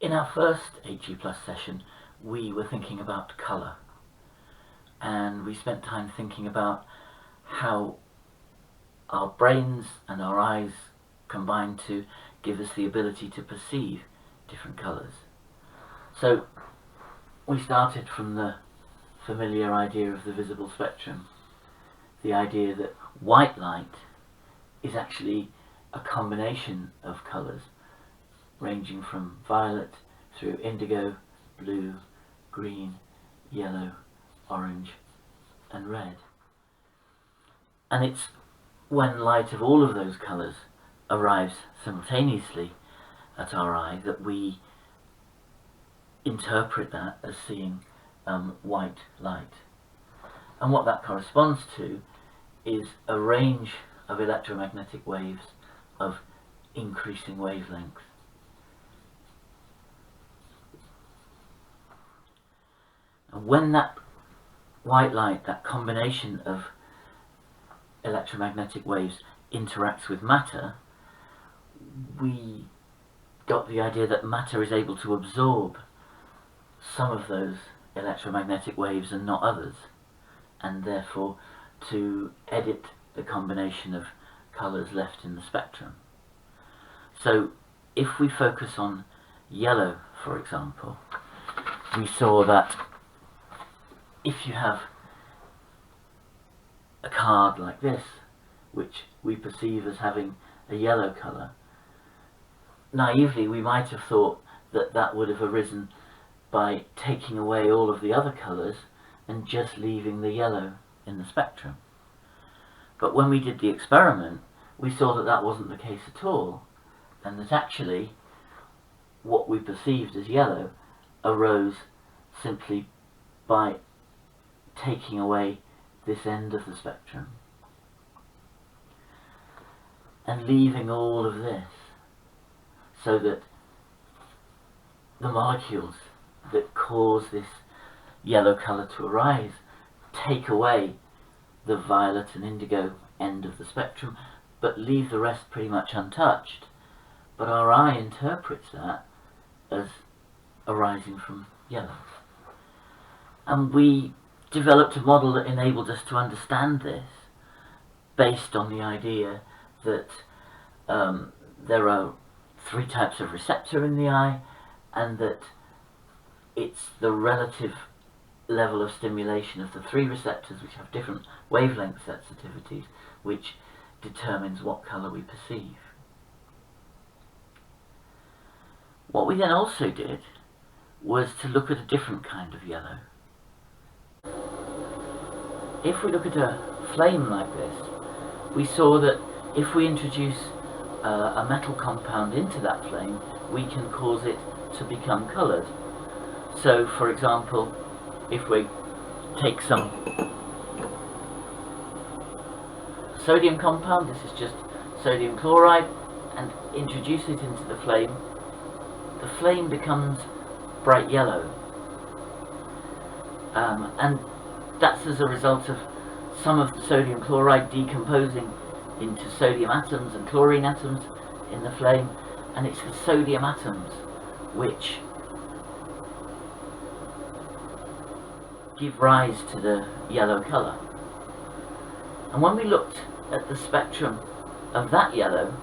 In our first HE+ session, we were thinking about colour, and we spent time thinking about how our brains and our eyes combine to give us the ability to perceive different colours. So we started from the familiar idea of the visible spectrum, the idea that white light is actually a combination of colours ranging from violet through indigo, blue, green, yellow, orange and red. And it's when light of all of those colours arrives simultaneously at our eye that we interpret that as seeing white light. And what that corresponds to is a range of electromagnetic waves of increasing wavelength. And when that white light, that combination of electromagnetic waves, interacts with matter, we got the idea that matter is able to absorb some of those electromagnetic waves and not others, and therefore to edit the combination of colours left in the spectrum. So if we focus on yellow, for example, we saw that if you have a card like this, which we perceive as having a yellow colour, naively we might have thought that that would have arisen by taking away all of the other colours and just leaving the yellow in the spectrum. But when we did the experiment, we saw that that wasn't the case at all, and that actually what we perceived as yellow arose simply by taking away this end of the spectrum and leaving all of this, so that the molecules that cause this yellow colour to arise take away the violet and indigo end of the spectrum but leave the rest pretty much untouched. But our eye interprets that as arising from yellow. And we developed a model that enabled us to understand this based on the idea that there are three types of receptor in the eye, and that it's the relative level of stimulation of the three receptors, which have different wavelength sensitivities, which determines what colour we perceive. What we then also did was to look at a different kind of yellow. If we look at a flame like this, we saw that if we introduce a metal compound into that flame, we can cause it to become coloured. So, for example, if we take some sodium compound, this is just sodium chloride, and introduce it into the flame becomes bright yellow. And that's as a result of some of the sodium chloride decomposing into sodium atoms and chlorine atoms in the flame, and it's the sodium atoms which give rise to the yellow colour. And when we looked at the spectrum of that yellow,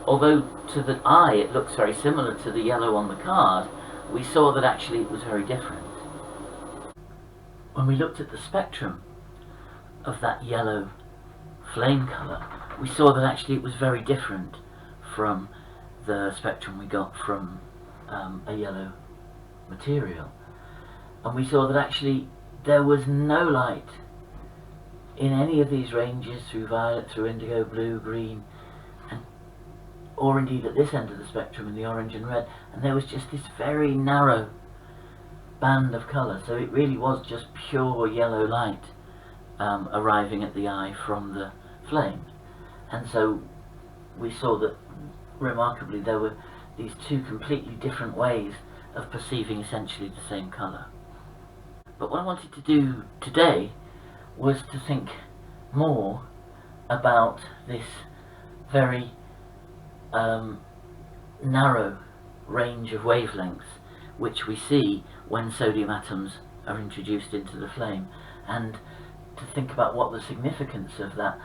although to the eye it looks very similar to the yellow on the card, we saw that actually it was very different. When we looked at the spectrum of that yellow flame colour, we saw that actually it was very different from the spectrum we got from a yellow material. And we saw that actually there was no light in any of these ranges, through violet, through indigo, blue, green, or indeed at this end of the spectrum in the orange and red, and there was just this very narrow band of colour. So it really was just pure yellow light arriving at the eye from the flame. And so we saw that remarkably there were these two completely different ways of perceiving essentially the same colour. But what I wanted to do today was to think more about this very narrow range of wavelengths which we see when sodium atoms are introduced into the flame, and to think about what the significance of that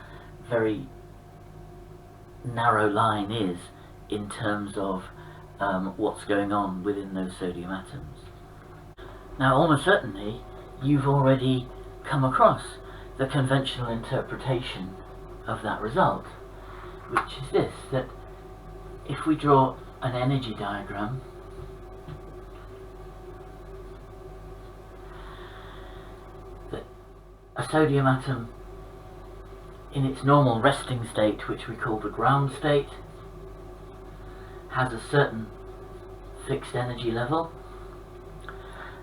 very narrow line is in terms of what's going on within those sodium atoms. Now, almost certainly you've already come across the conventional interpretation of that result, which is this, that if we draw an energy diagram, that a sodium atom in its normal resting state, which we call the ground state, has a certain fixed energy level,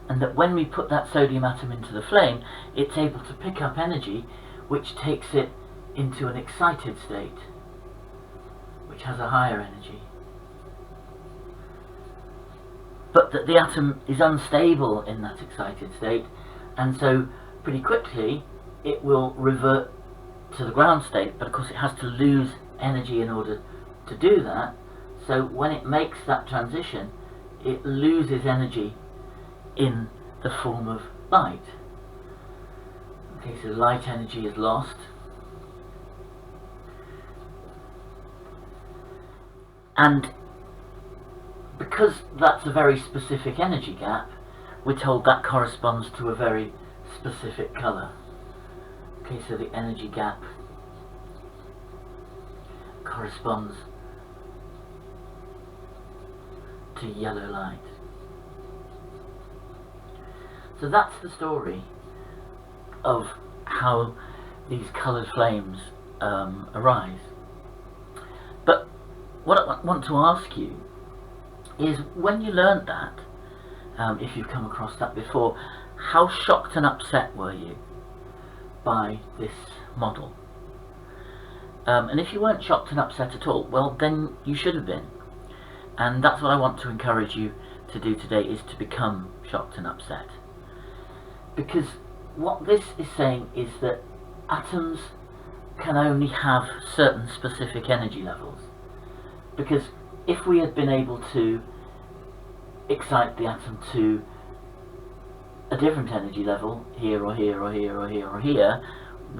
and that when we put that sodium atom into the flame, it's able to pick up energy which takes it into an excited state, which has a higher energy. But that the atom is unstable in that excited state, and so pretty quickly it will revert to the ground state, but of course it has to lose energy in order to do that. So when it makes that transition, it loses energy in the form of light. Okay, so light energy is lost. And because that's a very specific energy gap, we're told that corresponds to a very specific colour. Okay, so the energy gap corresponds to yellow light. So that's the story of how these coloured flames arise. But what I want to ask you is, when you learned that, if you've come across that before, how shocked and upset were you by this model? And if you weren't shocked and upset at all, well, then you should have been. And that's what I want to encourage you to do today, is to become shocked and upset. Because what this is saying is that atoms can only have certain specific energy levels. Because if we had been able to excite the atom to a different energy level, here or here or here or here or here,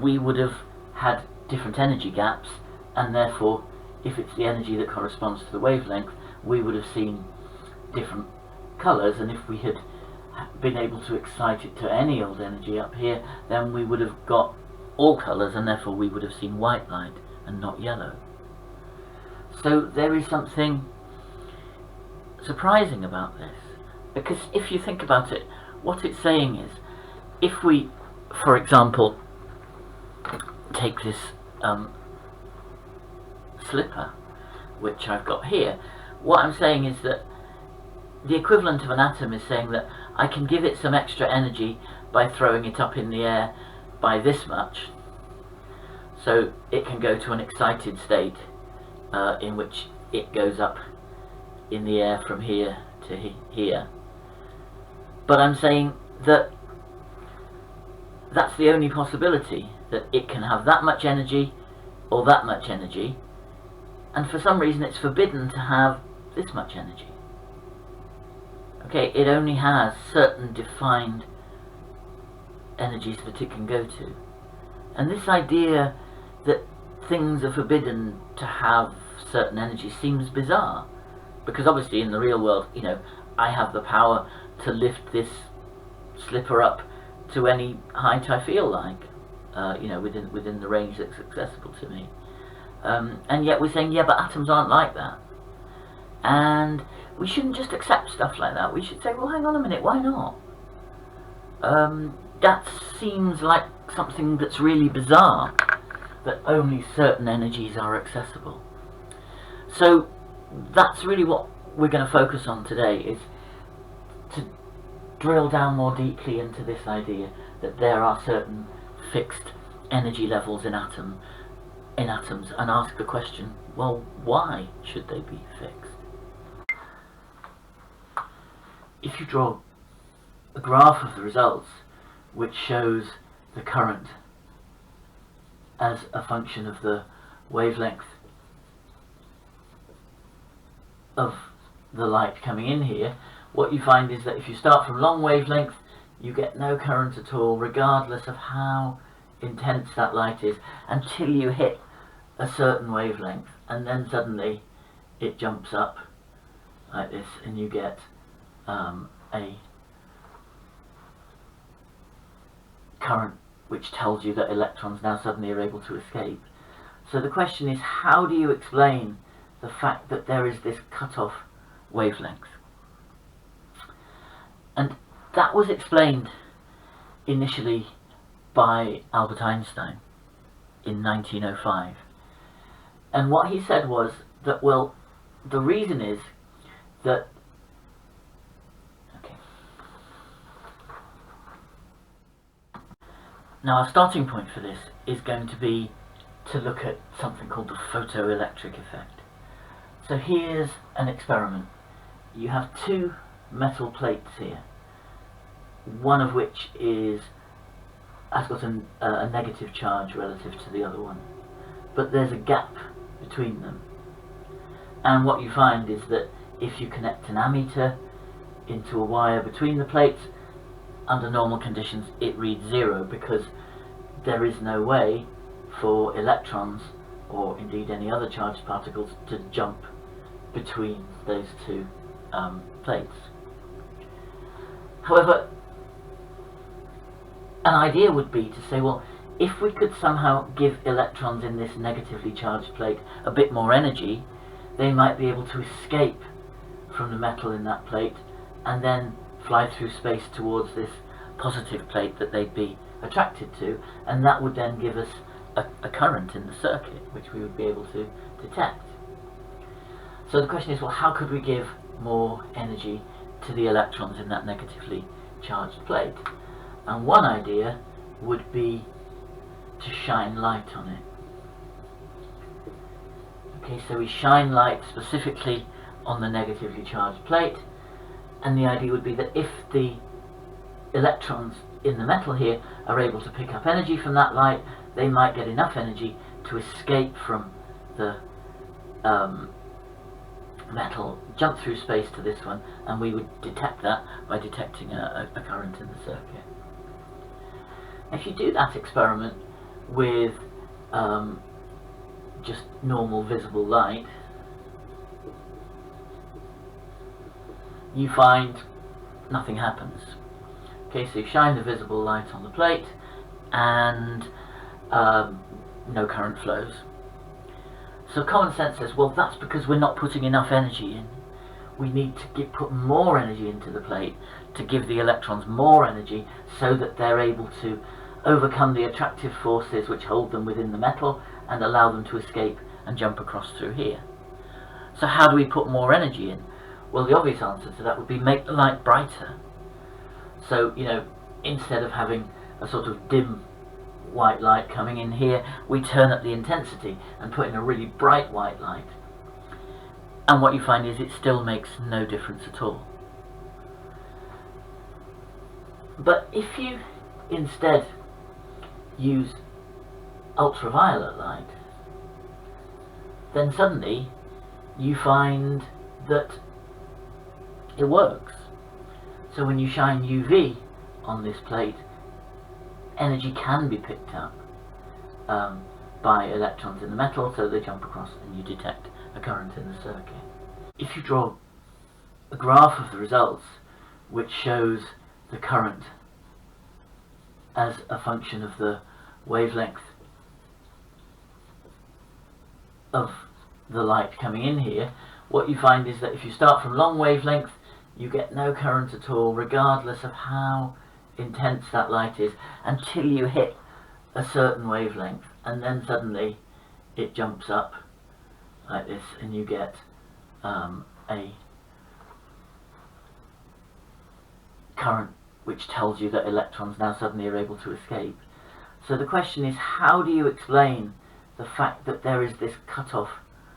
we would have had different energy gaps, and therefore if it's the energy that corresponds to the wavelength, we would have seen different colours, and if we had been able to excite it to any old energy up here, then we would have got all colours, and therefore we would have seen white light and not yellow. So there is something surprising about this, because if you think about it, what it's saying is, if we, for example, take this slipper which I've got here, what I'm saying is that the equivalent of an atom is saying that I can give it some extra energy by throwing it up in the air by this much, so it can go to an excited state in which it goes up in the air from here to here. But I'm saying that that's the only possibility, that it can have that much energy or that much energy, and for some reason it's forbidden to have this much energy. Okay, it only has certain defined energies that it can go to. And this idea that things are forbidden to have certain energy seems bizarre, because obviously in the real world, you know, I have the power to lift this slipper up to any height I feel like, you know, within the range that's accessible to me. And yet we're saying, yeah, but atoms aren't like that. And we shouldn't just accept stuff like that. We should say, well, hang on a minute, why not? That seems like something that's really bizarre, that only certain energies are accessible. So that's really what we're going to focus on today, is to drill down more deeply into this idea that there are certain fixed energy levels in atoms, and ask the question, well, why should they be fixed? If you draw a graph of the results which shows the current as a function of the wavelength of the light coming in here, what you find is that if you start from long wavelength, you get no current at all, regardless of how intense that light is, until you hit a certain wavelength, and then suddenly it jumps up like this, and you get a current which tells you that electrons now suddenly are able to escape. So the question is, how do you explain the fact that there is this cutoff wavelength? And that was explained initially by Albert Einstein in 1905. And what he said was that, well, the reason is that now our starting point for this is going to be to look at something called the photoelectric effect. So here's an experiment. You have two metal plates here, one of which has got a negative charge relative to the other one, but there's a gap between them. And what you find is that if you connect an ammeter into a wire between the plates, under normal conditions it reads 0, because there is no way for electrons, or indeed any other charged particles, to jump between those two plates. However, an idea would be to say, well, if we could somehow give electrons in this negatively charged plate a bit more energy, they might be able to escape from the metal in that plate and then fly through space towards this positive plate that they'd be attracted to, and that would then give us a current in the circuit which we would be able to detect. So the question is, well, how could we give more energy to the electrons in that negatively charged plate? And one idea would be to shine light on it. Okay, so we shine light specifically on the negatively charged plate, and the idea would be that if the electrons in the metal here are able to pick up energy from that light, they might get enough energy to escape from the metal, jump through space to this one, and we would detect that by detecting a current in the circuit. If you do that experiment with just normal visible light, you find nothing happens. Okay, so you shine the visible light on the plate and no current flows. So common sense says, well, that's because we're not putting enough energy in. We need to put more energy into the plate to give the electrons more energy so that they're able to overcome the attractive forces which hold them within the metal and allow them to escape and jump across through here. So how do we put more energy in? Well, the obvious answer to that would be make the light brighter. So, you know, instead of having a sort of dim white light coming in here, we turn up the intensity and put in a really bright white light. And what you find is it still makes no difference at all. But if you instead use ultraviolet light, then suddenly you find that it works. So when you shine UV on this plate, energy can be picked up by electrons in the metal, so they jump across and you detect a current in the circuit. If you draw a graph of the results which shows the current as a function of the wavelength of the light coming in here, what you find is that if you start from long wavelength, you get no current at all, regardless of how intense that light is, until you hit a certain wavelength, and then suddenly it jumps up like this and you get a current which tells you that electrons now suddenly are able to escape. So the question is, how do you explain the fact that there is this cutoff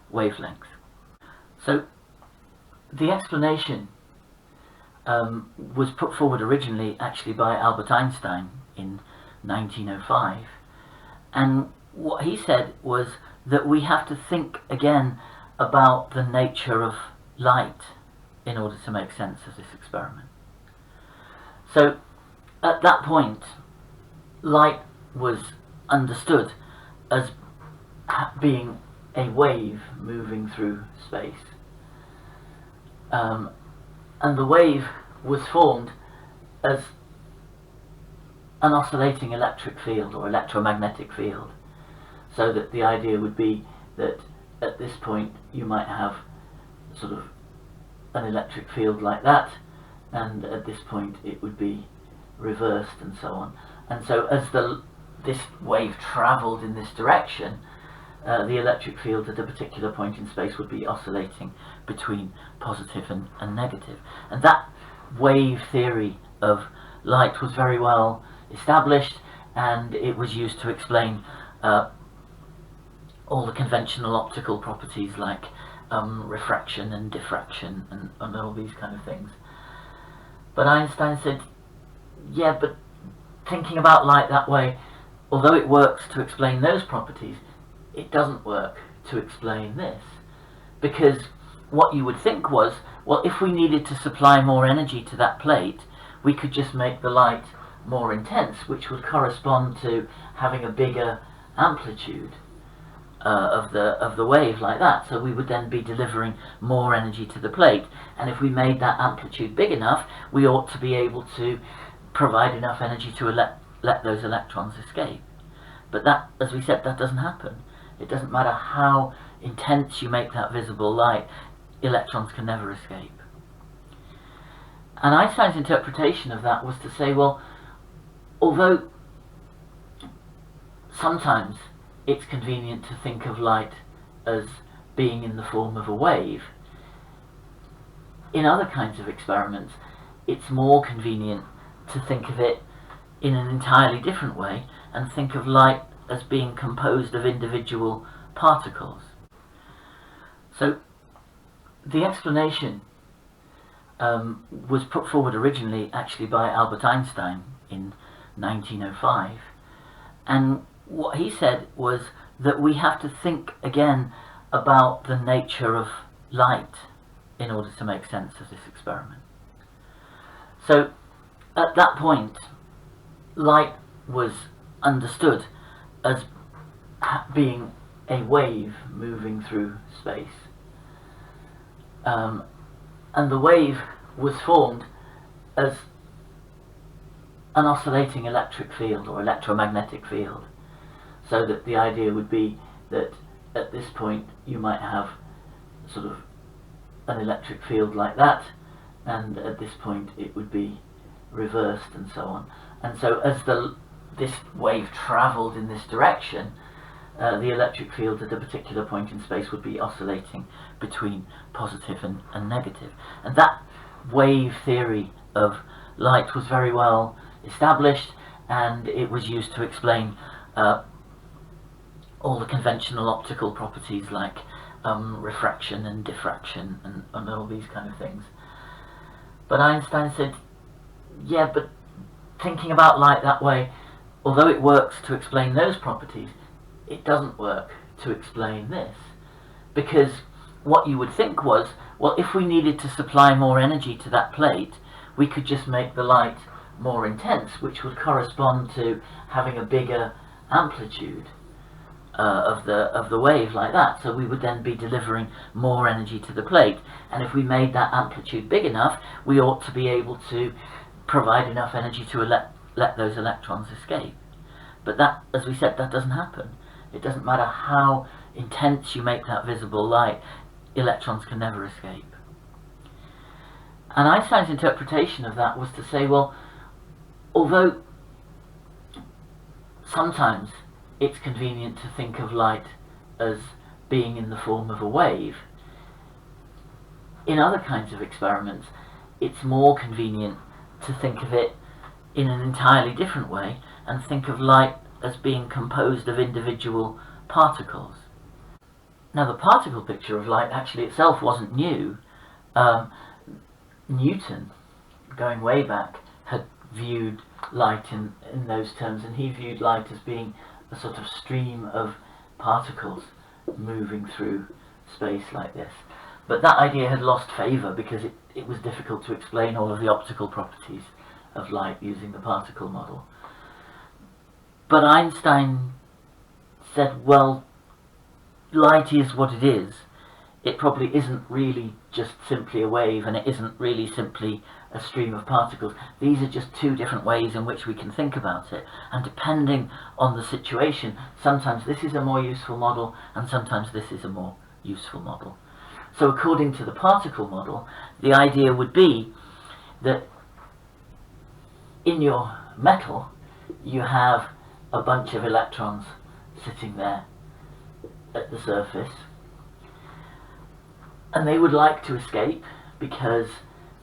wavelength? So the explanation was put forward originally actually by Albert Einstein in 1905, and what he said was that we have to think again about the nature of light. in order to make sense of this experiment. So at that point, light was understood as being a wave moving through space. And the wave was formed as an oscillating electric field or electromagnetic field, so that the idea would be that at this point you might have sort of an electric field like that, and at this point it would be reversed and so on. And so as this wave travelled in this direction, the electric field at a particular point in space would be oscillating between positive and negative. And that wave theory of light was very well established, and it was used to explain all the conventional optical properties like refraction and diffraction and all these kind of things. But Einstein said, yeah, but thinking about light that way, although it works to explain those properties, it doesn't work to explain this. Because what you would think was, well, if we needed to supply more energy to that plate, we could just make the light more intense, which would correspond to having a bigger amplitude of the wave like that. So we would then be delivering more energy to the plate, and if we made that amplitude big enough, we ought to be able to provide enough energy to let those electrons escape. But that, as we said, that doesn't happen. It doesn't matter how intense you make that visible light, electrons can never escape. And Einstein's interpretation of that was to say, well, although sometimes it's convenient to think of light as being in the form of a wave, in other kinds of experiments it's more convenient to think of it in an entirely different way and think of light as being composed of individual particles. So the explanation was put forward originally actually by Albert Einstein in 1905, and what he said was that we have to think again about the nature of light in order to make sense of this experiment. So at that point, light was understood as being a wave moving through space. And the wave was formed as an oscillating electric field or electromagnetic field, so that the idea would be that at this point you might have sort of an electric field like that, and at this point it would be reversed and so on. And so as this wave travelled in this direction, the electric field at a particular point in space would be oscillating between positive and negative. And that wave theory of light was very well established, and it was used to explain all the conventional optical properties like refraction and diffraction and all these kind of things. But Einstein said, yeah, but thinking about light that way, although it works to explain those properties, it doesn't work to explain this. Because what you would think was, well, if we needed to supply more energy to that plate, we could just make the light more intense, which would correspond to having a bigger amplitude of the wave like that. So we would then be delivering more energy to the plate, and if we made that amplitude big enough, we ought to be able to provide enough energy to let those electrons escape. But that, as we said, that doesn't happen. It doesn't matter how intense you make that visible light, electrons can never escape. And Einstein's interpretation of that was to say, well, although sometimes it's convenient to think of light as being in the form of a wave, in other kinds of experiments it's more convenient to think of it in an entirely different way and think of light as being composed of individual particles. Now, the particle picture of light actually itself wasn't new. Newton, going way back, had viewed light in those terms, and he viewed light as being a sort of stream of particles moving through space like this. But that idea had lost favour because it was difficult to explain all of the optical properties of light using the particle model. But Einstein said, well, light is what it is. It probably isn't really just simply a wave, and it isn't really simply a stream of particles. These are just two different ways in which we can think about it, and depending on the situation, sometimes this is a more useful model and sometimes this is a more useful model. So according to the particle model, the idea would be that in your metal you have a bunch of electrons sitting there at the surface, and they would like to escape because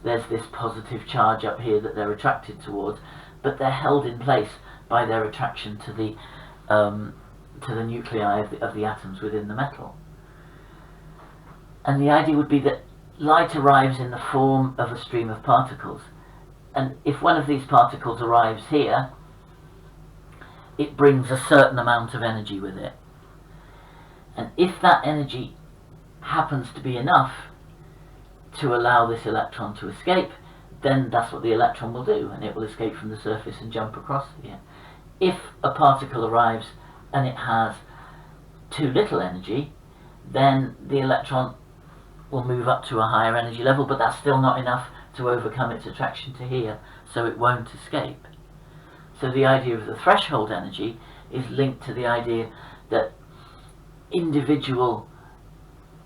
there's this positive charge up here that they're attracted towards, but they're held in place by their attraction to the nuclei of the atoms within the metal. And the idea would be that light arrives in the form of a stream of particles, and if one of these particles arrives here, it brings a certain amount of energy with it. And if that energy happens to be enough to allow this electron to escape, then that's what the electron will do, and it will escape from the surface and jump across here. If a particle arrives and it has too little energy, then the electron will move up to a higher energy level, but that's still not enough to overcome its attraction to here, so it won't escape. So the idea of the threshold energy is linked to the idea that individual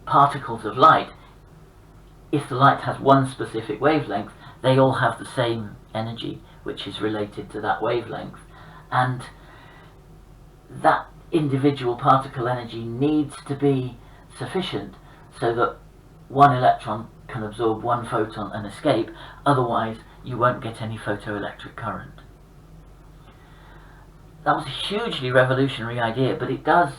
particles of light, if the light has one specific wavelength, they all have the same energy which is related to that wavelength, and that individual particle energy needs to be sufficient so that one electron can absorb one photon and escape, otherwise you won't get any photoelectric current. That was a hugely revolutionary idea, but it does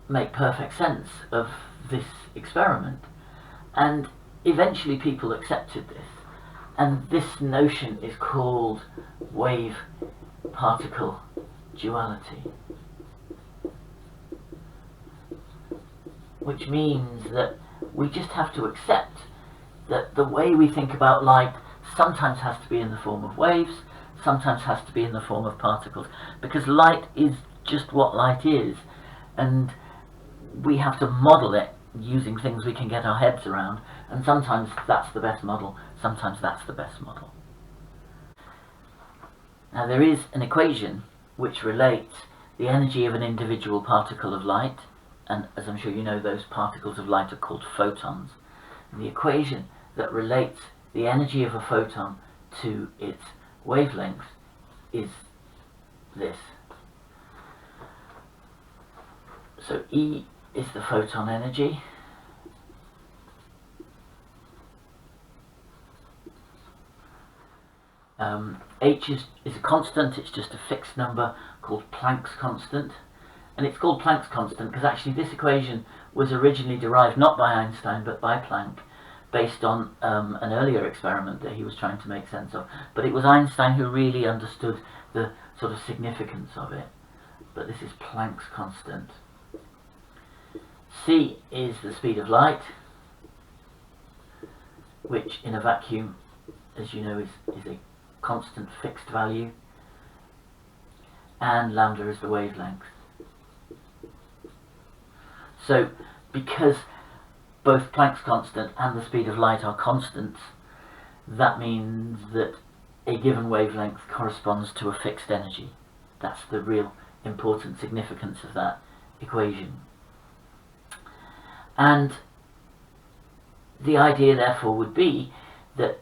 make perfect sense of this experiment, and eventually people accepted this, and this notion is called wave-particle duality, which means that we just have to accept that the way we think about light sometimes has to be in the form of waves, sometimes has to be in the form of particles, because light is just what light is, and we have to model it using things we can get our heads around, and sometimes that's the best model, sometimes that's the best model. Now there is an equation which relates the energy of an individual particle of light, and as I'm sure you know, those particles of light are called photons, and the equation that relates the energy of a photon to its wavelength is this. So E is the photon energy, H is a constant. It's just a fixed number called Planck's constant, and it's called Planck's constant because actually this equation was originally derived not by Einstein but by Planck, based on an earlier experiment that he was trying to make sense of, but it was Einstein who really understood the sort of significance of it. But this is Planck's constant. C is the speed of light, which in a vacuum, as you know, is a constant fixed value, and lambda is the wavelength. So because both Planck's constant and the speed of light are constants, that means that a given wavelength corresponds to a fixed energy. That's the real important significance of that equation. And the idea therefore would be that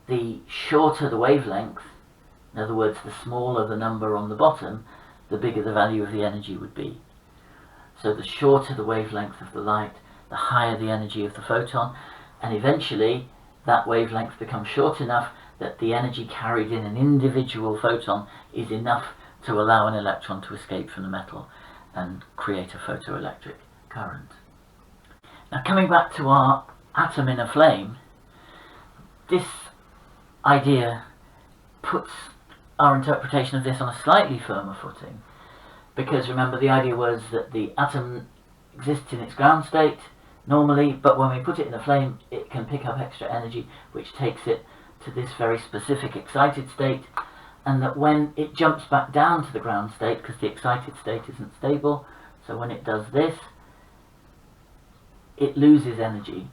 the shorter the wavelength, in other words the smaller the number on the bottom, the bigger the value of the energy would be. So the shorter the wavelength of the light, the higher the energy of the photon, and eventually that wavelength becomes short enough that the energy carried in an individual photon is enough to allow an electron to escape from the metal and create a photoelectric current. Now coming back to our atom in a flame, this idea puts our interpretation of this on a slightly firmer footing, because remember the idea was that the atom exists in its ground state, normally, but when we put it in a flame, it can pick up extra energy, which takes it to this very specific excited state, and that when it jumps back down to the ground state, because the excited state isn't stable, so when it does this, it loses energy.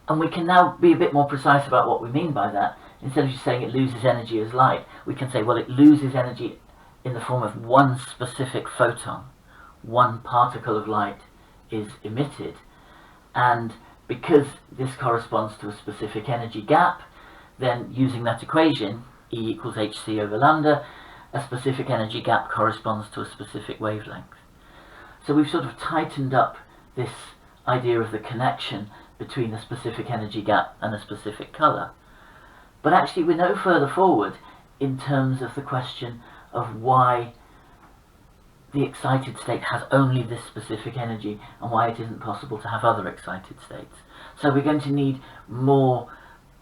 And we can now be a bit more precise about what we mean by that. Instead of just saying it loses energy as light, we can say, well, it loses energy in the form of one specific photon. One particle of light is emitted, and because this corresponds to a specific energy gap, then using that equation, E equals hc over lambda, a specific energy gap corresponds to a specific wavelength. So we've sort of tightened up this idea of the connection between a specific energy gap and a specific colour. But actually we're no further forward in terms of the question of why the excited state has only this specific energy and why it isn't possible to have other excited states. So we're going to need more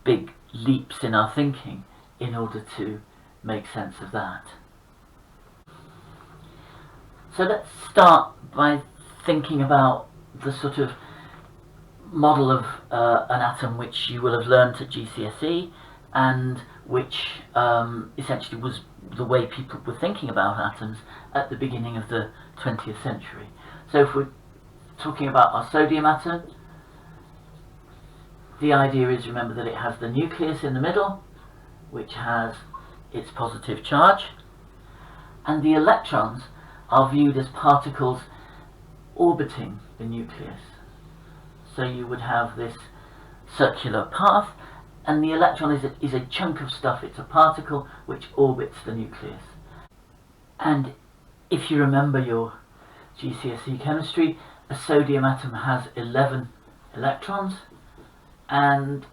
big leaps in our thinking in order to make sense of that. So let's start by thinking about the sort of model of an atom which you will have learnt at GCSE, and which essentially was the way people were thinking about atoms at the beginning of the 20th century. So if we're talking about our sodium atom, the idea is, remember, that it has the nucleus in the middle, which has its positive charge, and the electrons are viewed as particles orbiting the nucleus. So you would have this circular path, and the electron is a chunk of stuff. It's a particle which orbits the nucleus. And if you remember your GCSE chemistry, a sodium atom has 11 electrons, and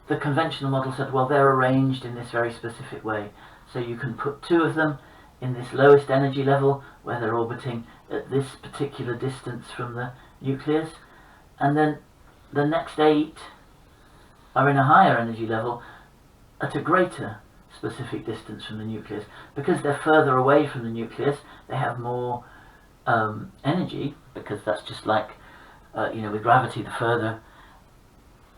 the conventional model said, well, they're arranged in this very specific way. So you can put 2 of them in this lowest energy level where they're orbiting at this particular distance from the nucleus, and then the next 8 are in a higher energy level at a greater specific distance from the nucleus. Because they're further away from the nucleus, they have more energy, because that's just like with gravity, the further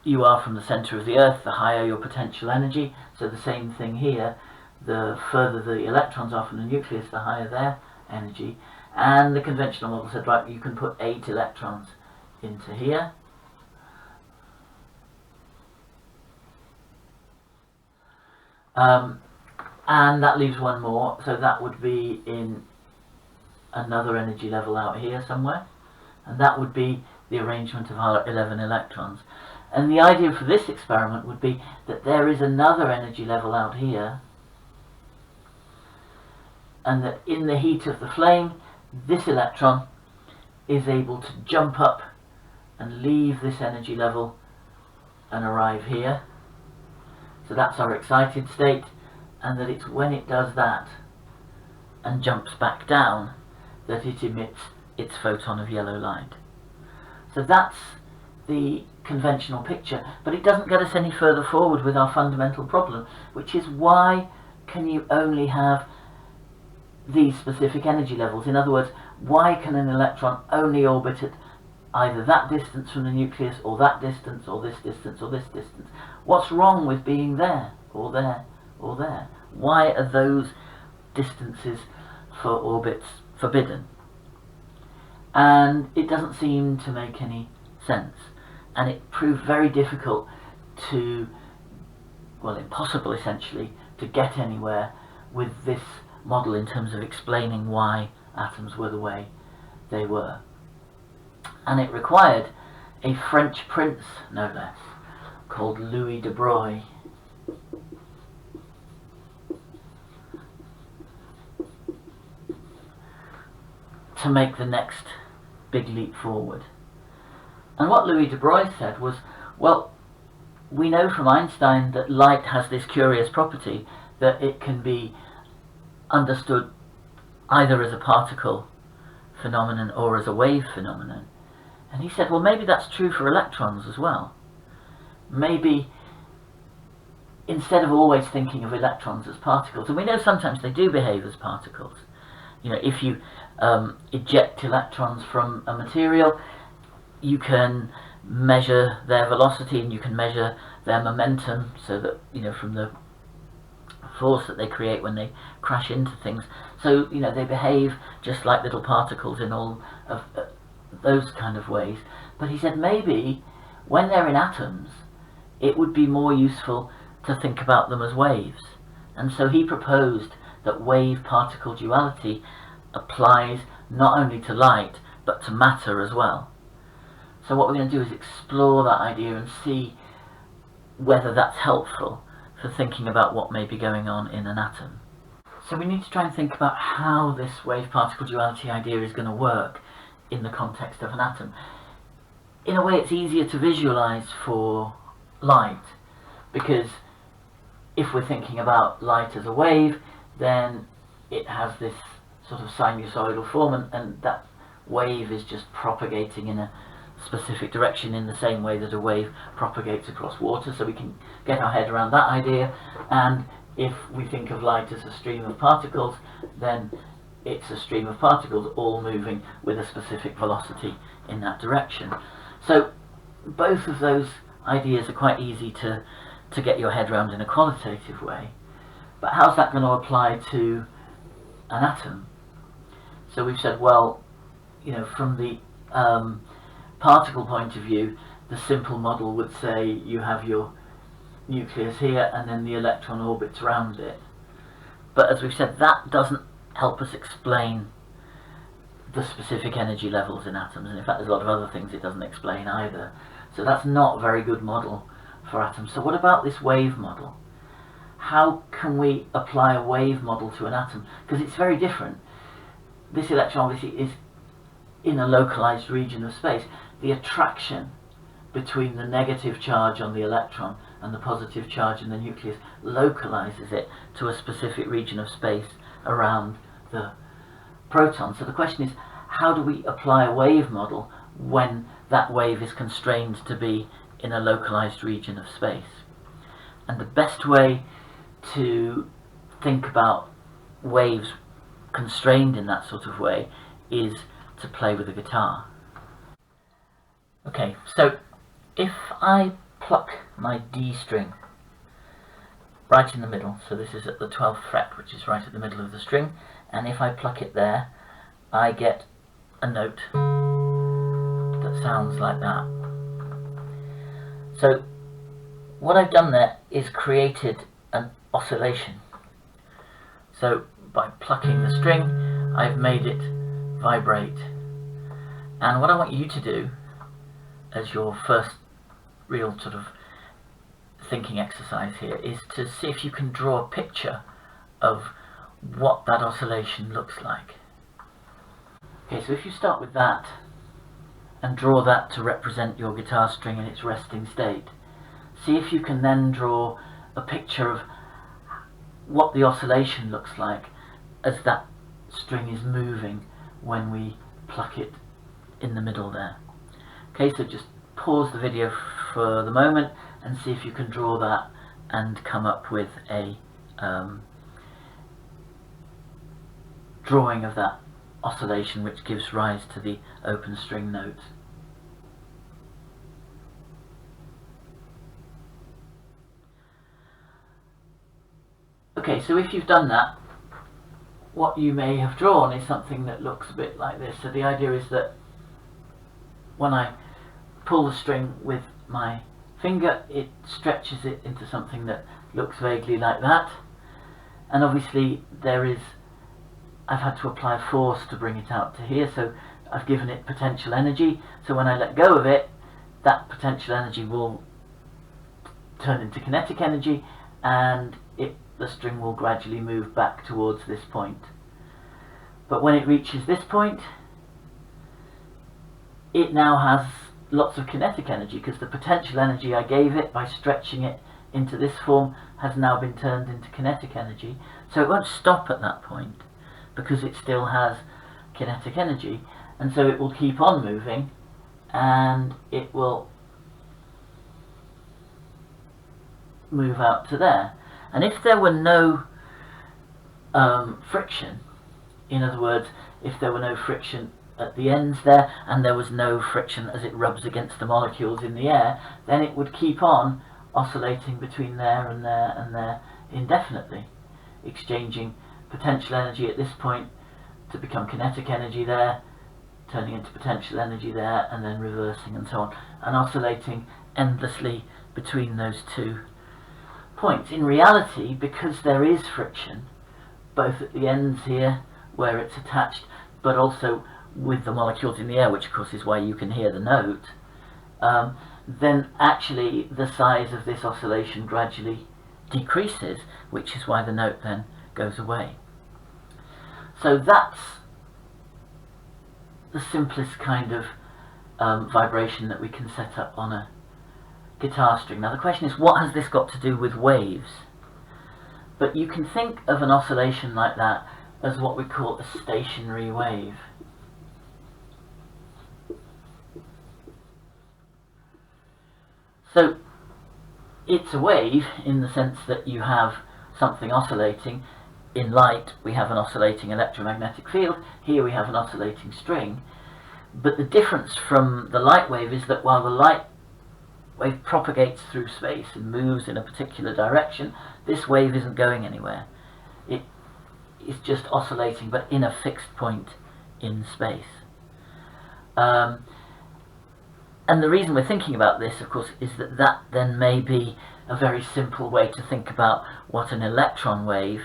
you are from the center of the Earth, the higher your potential energy. So the same thing here, the further the electrons are from the nucleus, the higher their energy. And the conventional model said, right, you can put 8 electrons into here, and that leaves one more, so that would be in another energy level out here somewhere, and that would be the arrangement of our 11 electrons. And the idea for this experiment would be that there is another energy level out here, and that in the heat of the flame, this electron is able to jump up and leave this energy level and arrive here. So that's our excited state, and that it's when it does that and jumps back down that it emits its photon of yellow light. So that's the conventional picture, but it doesn't get us any further forward with our fundamental problem, which is, why can you only have these specific energy levels? In other words, why can an electron only orbit at either that distance from the nucleus, or that distance, or this distance, or this distance? What's wrong with being there, or there, or there? Why are those distances for orbits forbidden? And it doesn't seem to make any sense. And it proved very difficult to, well, impossible essentially, to get anywhere with this model in terms of explaining why atoms were the way they were. And it required a French prince, no less, called Louis de Broglie, to make the next big leap forward. And what Louis de Broglie said was, well, we know from Einstein that light has this curious property that it can be understood either as a particle phenomenon or as a wave phenomenon. And he said, well, maybe that's true for electrons as well. Maybe instead of always thinking of electrons as particles, and we know sometimes they do behave as particles. If you eject electrons from a material, you can measure their velocity and you can measure their momentum, so that, you know, from the force that they create when they crash into things. So, you know, they behave just like little particles in all of those kind of ways. But he said maybe when they're in atoms, it would be more useful to think about them as waves. And so he proposed that wave-particle duality applies not only to light, but to matter as well. So what we're going to do is explore that idea and see whether that's helpful for thinking about what may be going on in an atom. So we need to try and think about how this wave-particle duality idea is going to work in the context of an atom. In a way, it's easier to visualize for light, because if we're thinking about light as a wave, then it has this sort of sinusoidal form, and that wave is just propagating in a specific direction in the same way that a wave propagates across water. So we can get our head around that idea. And if we think of light as a stream of particles, then it's a stream of particles all moving with a specific velocity in that direction. So both of those ideas are quite easy to get your head around in a qualitative way. But how's that going to apply to an atom? So we've said, well, you know, from the particle point of view, the simple model would say you have your nucleus here and then the electron orbits around it. But as we've said, that doesn't help us explain the specific energy levels in atoms, and in fact there's a lot of other things it doesn't explain either. So that's not a very good model for atoms. So what about this wave model? How can we apply a wave model to an atom? Because it's very different. This electron obviously is in a localized region of space. The attraction between the negative charge on the electron and the positive charge in the nucleus localizes it to a specific region of space around the proton. So the question is, how do we apply a wave model when that wave is constrained to be in a localized region of space? And the best way to think about waves constrained in that sort of way is to play with a guitar. Okay, so if I pluck my D string right in the middle, so this is at the 12th fret, which is right at the middle of the string, and if I pluck it there, I get a note that sounds like that. So what I've done there is created an oscillation. So by plucking the string, I've made it vibrate. And what I want you to do as your first real sort of thinking exercise here is to see if you can draw a picture of what that oscillation looks like. Okay, so if you start with that and draw that to represent your guitar string in its resting state, see if you can then draw a picture of what the oscillation looks like as that string is moving when we pluck it in the middle there. Okay, so just pause the video for the moment and see if you can draw that and come up with a drawing of that oscillation which gives rise to the open string notes. Okay, so if you've done that, what you may have drawn is something that looks a bit like this. So the idea is that when I pull the string with my finger, it stretches it into something that looks vaguely like that. And obviously I've had to apply force to bring it out to here, so I've given it potential energy. So when I let go of it, that potential energy will turn into kinetic energy, and the string will gradually move back towards this point. But when it reaches this point, it now has lots of kinetic energy, because the potential energy I gave it by stretching it into this form has now been turned into kinetic energy. So it won't stop at that point, because it still has kinetic energy, and so it will keep on moving, and it will move out to there. And if there were no friction, in other words, if there were no friction at the ends there, and there was no friction as it rubs against the molecules in the air, then it would keep on oscillating between there and there and there indefinitely, exchanging potential energy at this point to become kinetic energy there, turning into potential energy there, and then reversing and so on, and oscillating endlessly between those two points. In reality, because there is friction, both at the ends here where it's attached, but also with the molecules in the air, which of course is why you can hear the note, then actually the size of this oscillation gradually decreases, which is why the note then goes away. So that's the simplest kind of vibration that we can set up on a guitar string. Now the question is, what has this got to do with waves? But you can think of an oscillation like that as what we call a stationary wave. So it's a wave in the sense that you have something oscillating. In light we have an oscillating electromagnetic field, here we have an oscillating string, but the difference from the light wave is that while the light wave propagates through space and moves in a particular direction, this wave isn't going anywhere. It is just oscillating, but in a fixed point in space. And the reason we're thinking about this, of course, is that that then may be a very simple way to think about what an electron wave,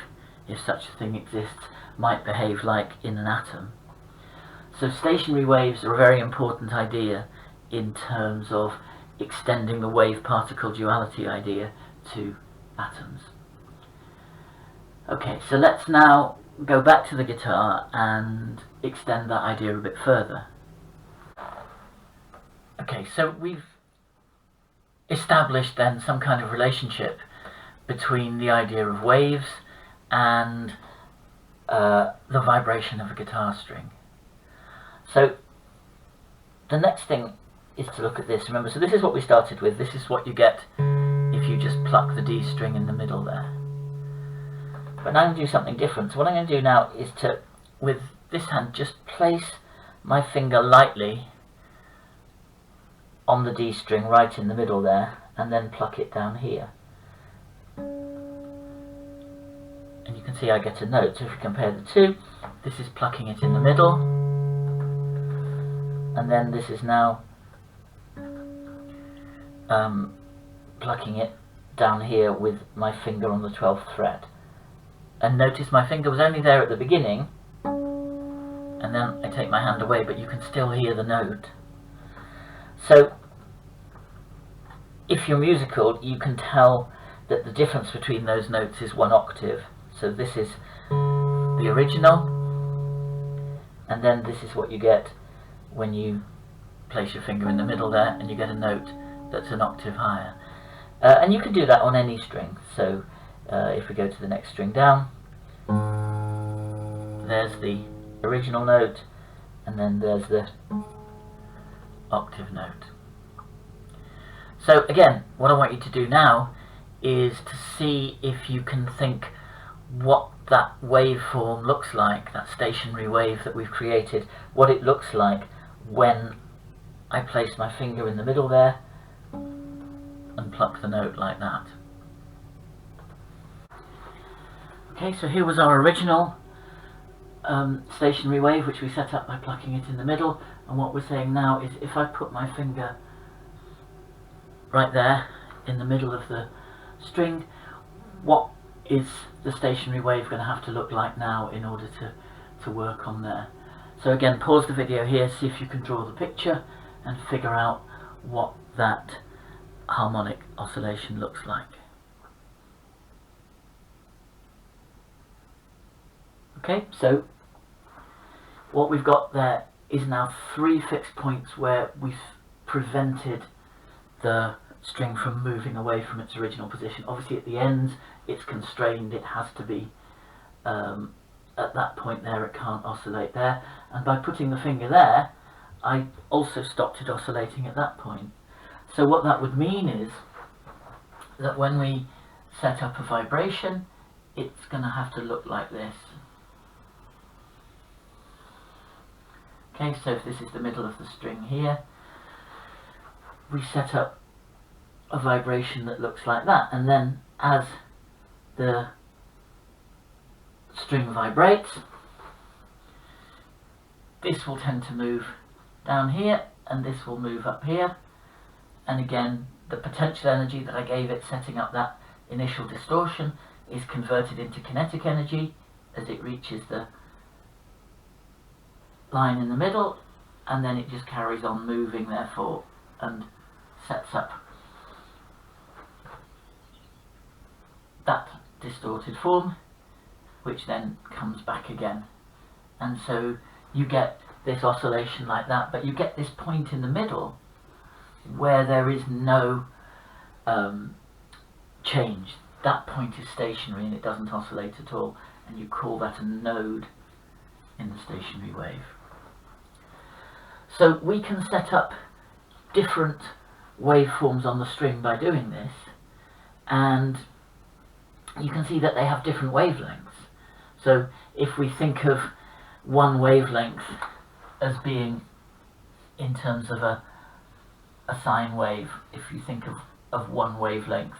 if such a thing exists, might behave like in an atom. So stationary waves are a very important idea in terms of extending the wave-particle duality idea to atoms. Okay, so let's now go back to the guitar and extend that idea a bit further. Okay, so we've established then some kind of relationship between the idea of waves and the vibration of a guitar string. So the next thing is to look at this. Remember, so this is what we started with. This is what you get if you just pluck the D string in the middle there. But now I'm going to do something different. So what I'm going to do now is to, with this hand, just place my finger lightly on the D string right in the middle there, and then pluck it down here. And you can see I get a note. So if you compare the two, this is plucking it in the middle, and then this is now plucking it down here with my finger on the 12th fret. And notice my finger was only there at the beginning, and then I take my hand away, but you can still hear the note. So if you're musical, you can tell that the difference between those notes is 1 octave. So this is the original, and then this is what you get when you place your finger in the middle there, and you get a note that's an octave higher. And you can do that on any string. So if we go to the next string down, there's the original note, and then there's the octave note. So again, what I want you to do now is to see if you can think what that waveform looks like, that stationary wave that we've created, what it looks like when I place my finger in the middle there and pluck the note like that. Okay, so here was our original stationary wave, which we set up by plucking it in the middle, and what we're saying now is if I put my finger right there in the middle of the string, what is the stationary wave going to have to look like now in order to work on there? So again, pause the video here, see if you can draw the picture and figure out what that harmonic oscillation looks like. Okay, so what we've got there is now 3 fixed points where we've prevented the string from moving away from its original position. Obviously at the ends it's constrained, it has to be at that point there, it can't oscillate there, and by putting the finger there I also stopped it oscillating at that point. So what that would mean is that when we set up a vibration, it's going to have to look like this. Okay, so if this is the middle of the string here, we set up a vibration that looks like that, and then as the string vibrates, this will tend to move down here and this will move up here, and again the potential energy that I gave it setting up that initial distortion is converted into kinetic energy as it reaches the line in the middle, and then it just carries on moving therefore and sets up that distorted form, which then comes back again. And so you get this oscillation like that, but you get this point in the middle where there is no change. That point is stationary and it doesn't oscillate at all, and you call that a node in the stationary wave. So we can set up different waveforms on the string by doing this, and you can see that they have different wavelengths. So if we think of one wavelength as being in terms of a sine wave, if you think of one wavelength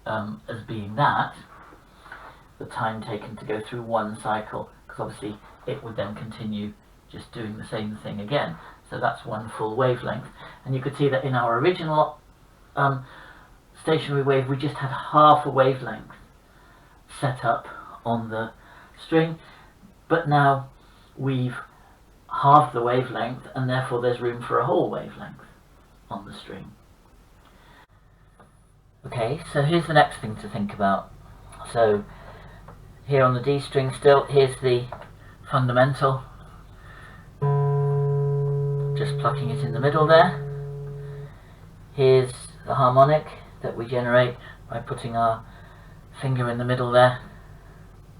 as being that, the time taken to go through one cycle, because obviously it would then continue just doing the same thing again. So that's one full wavelength. And you could see that in our original stationary wave we just had half a wavelength set up on the string, but now we've halved the wavelength and therefore there's room for a whole wavelength on the string. Okay, so here's the next thing to think about. So here on the D string still, here's the fundamental, just plucking it in the middle there. Here's the harmonic that we generate by putting our finger in the middle there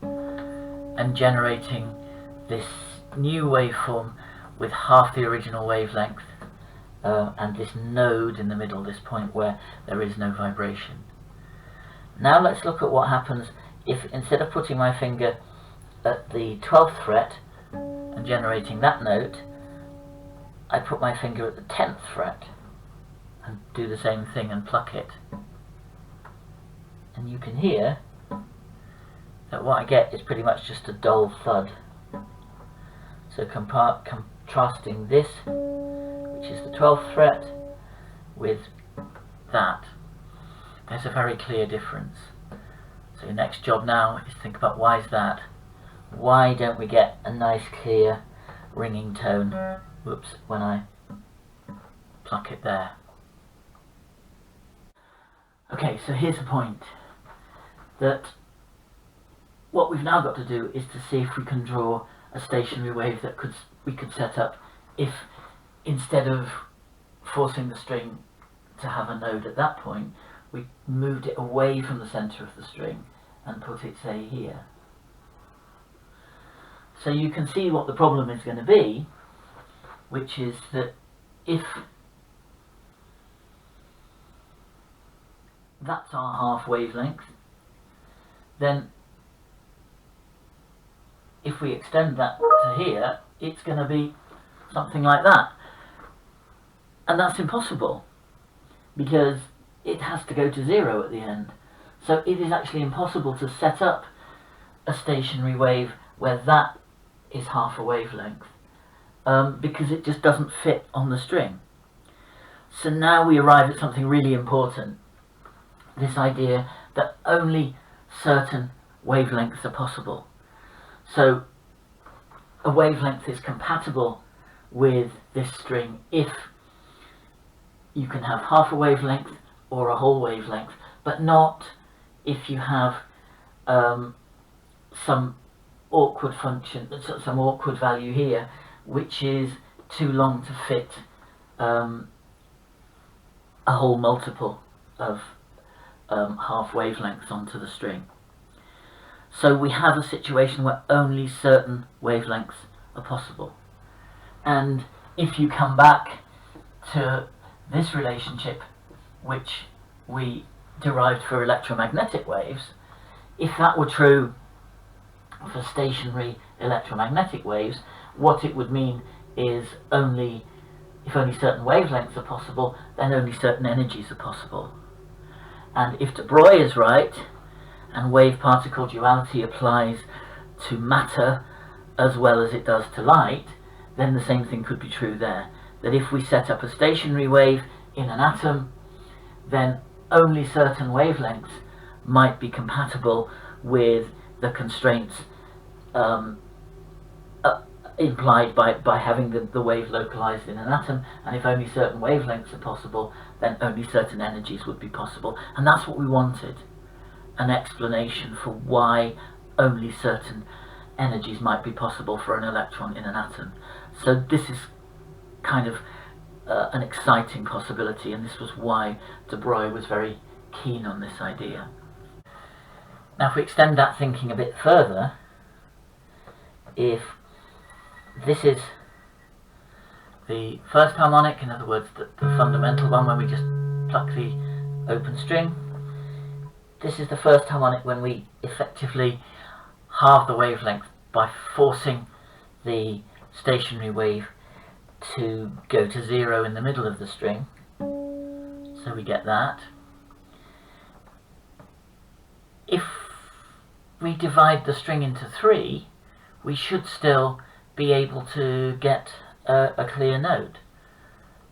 and generating this new waveform with half the original wavelength and this node in the middle, this point where there is no vibration. Now let's look at what happens if instead of putting my finger at the 12th fret and generating that note, I put my finger at the 10th fret and do the same thing and pluck it. And you can hear that what I get is pretty much just a dull thud. So contrasting this, which is the 12th fret, with that, there's a very clear difference. So your next job now is think about why is that? Why don't we get a nice clear ringing tone, whoops, when I pluck it there? Okay, so here's the point, that what we've now got to do is to see if we can draw a stationary wave that we could set up if instead of forcing the string to have a node at that point, we moved it away from the center of the string and put it, say, here. So you can see what the problem is going to be, which is that if that's our half wavelength, then if we extend that to here, it's going to be something like that. And that's impossible, because it has to go to 0 at the end. So it is actually impossible to set up a stationary wave where that is half a wavelength, because it just doesn't fit on the string. So now we arrive at something really important, this idea that only certain wavelengths are possible. So a wavelength is compatible with this string if you can have half a wavelength or a whole wavelength, but not if you have some awkward function, some awkward value here, which is too long to fit a whole multiple of half wavelengths onto the string. So we have a situation where only certain wavelengths are possible. And if you come back to this relationship, which we derived for electromagnetic waves, if that were true for stationary electromagnetic waves, what it would mean is only, if only certain wavelengths are possible, then only certain energies are possible. And if de Broglie is right, and wave-particle duality applies to matter as well as it does to light, then the same thing could be true there. That if we set up a stationary wave in an atom, then only certain wavelengths might be compatible with the constraints implied by having the wave localized in an atom, and if only certain wavelengths are possible, then only certain energies would be possible. And that's what we wanted, an explanation for why only certain energies might be possible for an electron in an atom. So this is kind of an exciting possibility, and this was why de Broglie was very keen on this idea. Now if we extend that thinking a bit further, if this is the first harmonic, in other words the fundamental one when we just pluck the open string, this is the first harmonic when we effectively halve the wavelength by forcing the stationary wave to go to 0 in the middle of the string. So we get that. If we divide the string into 3, we should still be able to get a clear note,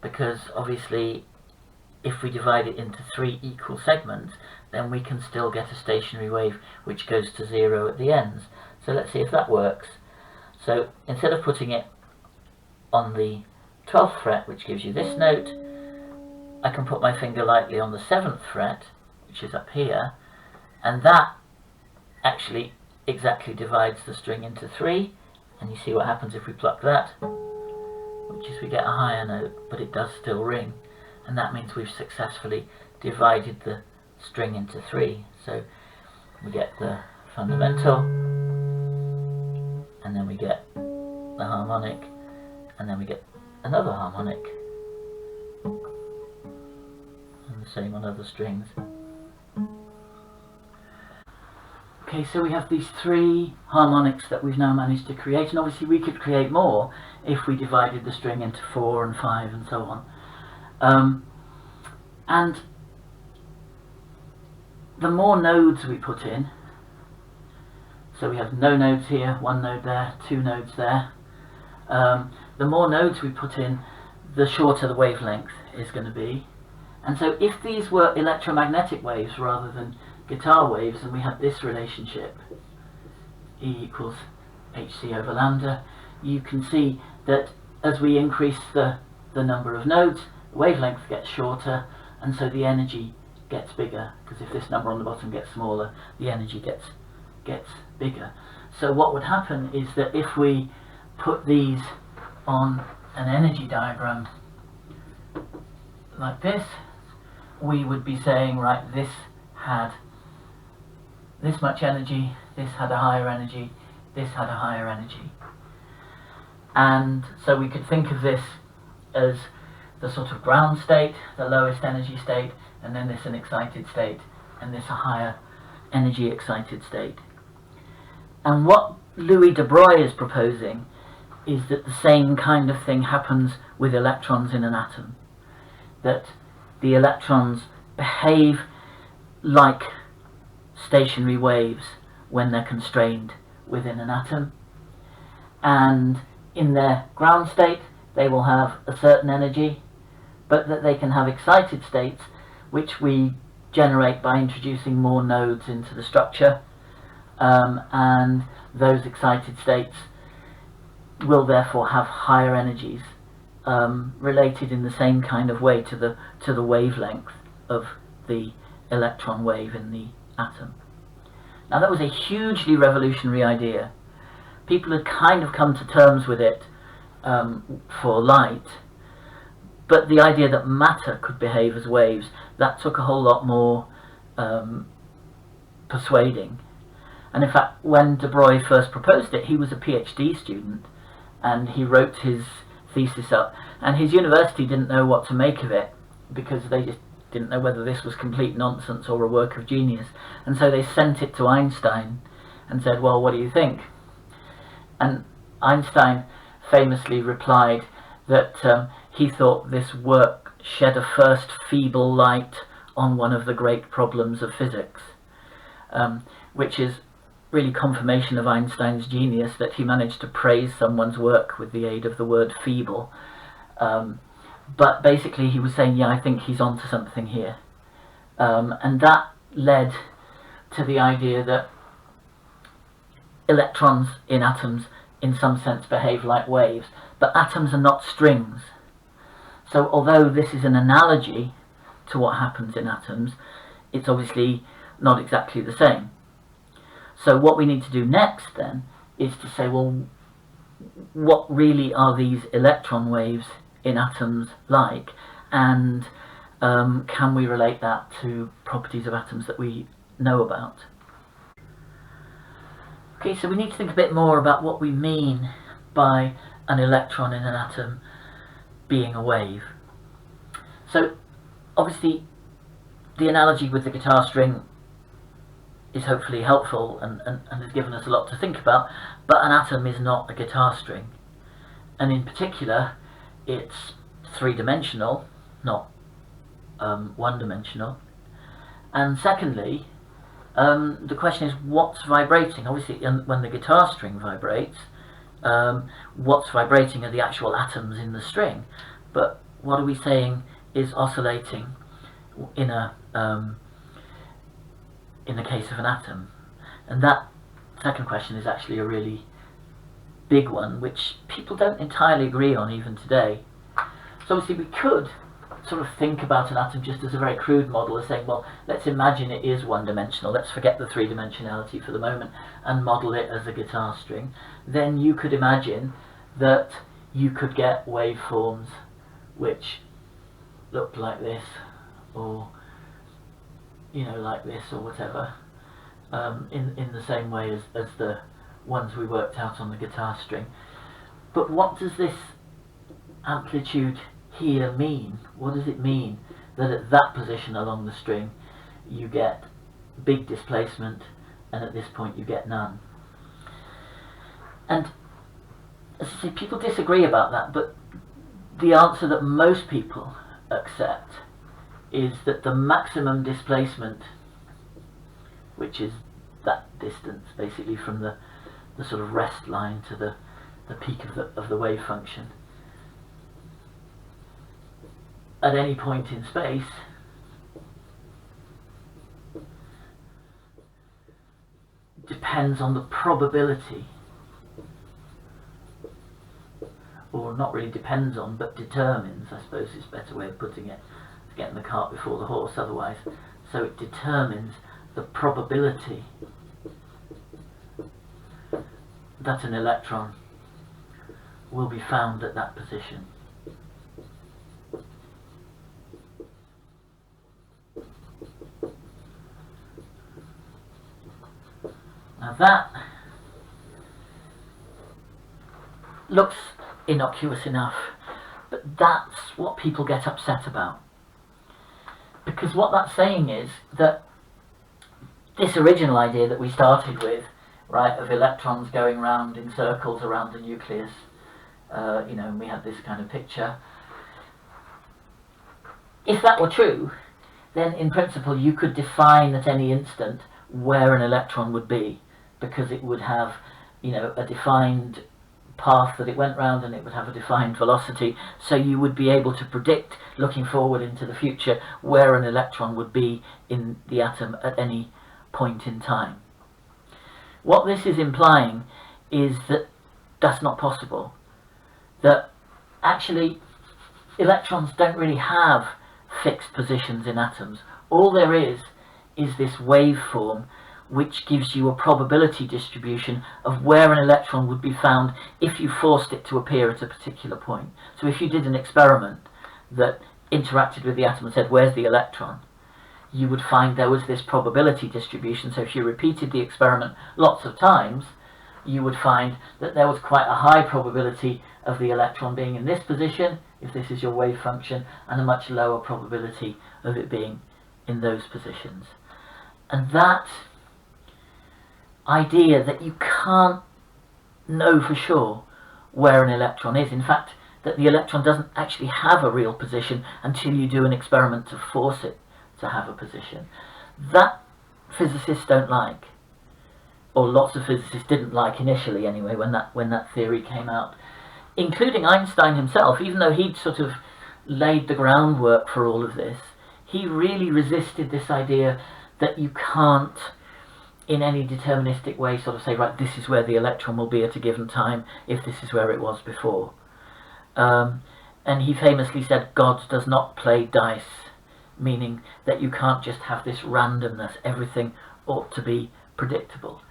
because obviously if we divide it into 3 equal segments, then we can still get a stationary wave which goes to 0 at the ends. So let's see if that works. So instead of putting it on the 12th fret, which gives you this note, I can put my finger lightly on the 7th fret, which is up here, and that actually exactly divides the string into 3, and you see what happens if we pluck that, which is we get a higher note, but it does still ring, and that means we've successfully divided the string into 3. So we get the fundamental, and then we get the harmonic, and then we get another harmonic, and the same on other strings. Okay, so we have these 3 harmonics that we've now managed to create, and obviously we could create more if we divided the string into 4 and 5 and so on. And the more nodes we put in, so we have no nodes here, 1 node there, 2 nodes there, the more nodes we put in, the shorter the wavelength is going to be. And so if these were electromagnetic waves rather than guitar waves, and we had this relationship, E equals hc over lambda, you can see that as we increase the number of nodes, the wavelength gets shorter, and so the energy gets bigger, because if this number on the bottom gets smaller, the energy gets bigger. So what would happen is that if we put these on an energy diagram like this, we would be saying, right, this had this much energy, this had a higher energy, this had a higher energy. And so we could think of this as the sort of ground state, the lowest energy state, and then this an excited state, and this a higher energy excited state. And what Louis de Broglie is proposing is that the same kind of thing happens with electrons in an atom. That the electrons behave like stationary waves when they're constrained within an atom, and in their ground state they will have a certain energy, but that they can have excited states which we generate by introducing more nodes into the structure, and those excited states will therefore have higher energies, related in the same kind of way to the wavelength of the electron wave in the atom. Now that was a hugely revolutionary idea. People had kind of come to terms with it for light, but the idea that matter could behave as waves, that took a whole lot more persuading. And in fact, when de Broglie first proposed it, he was a PhD student, and he wrote his thesis up, and his university didn't know what to make of it, because they just didn't know whether this was complete nonsense or a work of genius. And so they sent it to Einstein and said, well, what do you think? And Einstein famously replied that he thought this work shed a first feeble light on one of the great problems of physics, which is really confirmation of Einstein's genius, that he managed to praise someone's work with the aid of the word feeble. But basically he was saying, yeah, I think he's onto something here. And that led to the idea that electrons in atoms in some sense behave like waves, but atoms are not strings. So although this is an analogy to what happens in atoms, it's obviously not exactly the same. So what we need to do next then is to say, well, what really are these electron waves in atoms like, and can we relate that to properties of atoms that we know about? Okay, so we need to think a bit more about what we mean by an electron in an atom being a wave. So obviously the analogy with the guitar string is hopefully helpful and has given us a lot to think about, but an atom is not a guitar string, and in particular it's three-dimensional, not one-dimensional. And secondly, the question is, what's vibrating? Obviously when the guitar string vibrates, what's vibrating are the actual atoms in the string, but what are we saying is oscillating in the case of an atom? And that second question is actually a really big one, which people don't entirely agree on even today. So obviously we could sort of think about an atom just as a very crude model, as saying, well, let's imagine it is one-dimensional, let's forget the three-dimensionality for the moment and model it as a guitar string. Then you could imagine that you could get waveforms which look like this, or like this, or whatever, in the same way as the ones we worked out on the guitar string. But what does this amplitude here mean? What does it mean that at that position along the string you get big displacement and at this point you get none? And as I say, people disagree about that, but the answer that most people accept is that the maximum displacement, which is that distance basically from the sort of rest line to the peak of the wave function, at any point in space depends on the probability, or not really depends on, but determines, I suppose is a better way of putting it, it's getting the cart before the horse otherwise. So it determines the probability that an electron will be found at that position. Now that looks innocuous enough, but that's what people get upset about. Because what that's saying is that this original idea that we started with, right, of electrons going round in circles around the nucleus, and we had this kind of picture. If that were true, then in principle you could define at any instant where an electron would be, because it would have, a defined path that it went round, and it would have a defined velocity, so you would be able to predict, looking forward into the future, where an electron would be in the atom at any point in time. What this is implying is that that's not possible, that actually electrons don't really have fixed positions in atoms. All there is this waveform which gives you a probability distribution of where an electron would be found if you forced it to appear at a particular point. So if you did an experiment that interacted with the atom and said, where's the electron, you would find there was this probability distribution. So if you repeated the experiment lots of times, you would find that there was quite a high probability of the electron being in this position, if this is your wave function, and a much lower probability of it being in those positions. And that idea that you can't know for sure where an electron is. In fact, that the electron doesn't actually have a real position until you do an experiment to force it to have a position. That physicists don't like, or lots of physicists didn't like initially anyway, when that theory came out, including Einstein himself. Even though he'd sort of laid the groundwork for all of this, he really resisted this idea that you can't in any deterministic way sort of say, right, this is where the electron will be at a given time if this is where it was before. And he famously said, God does not play dice, meaning that you can't just have this randomness. Everything ought to be predictable.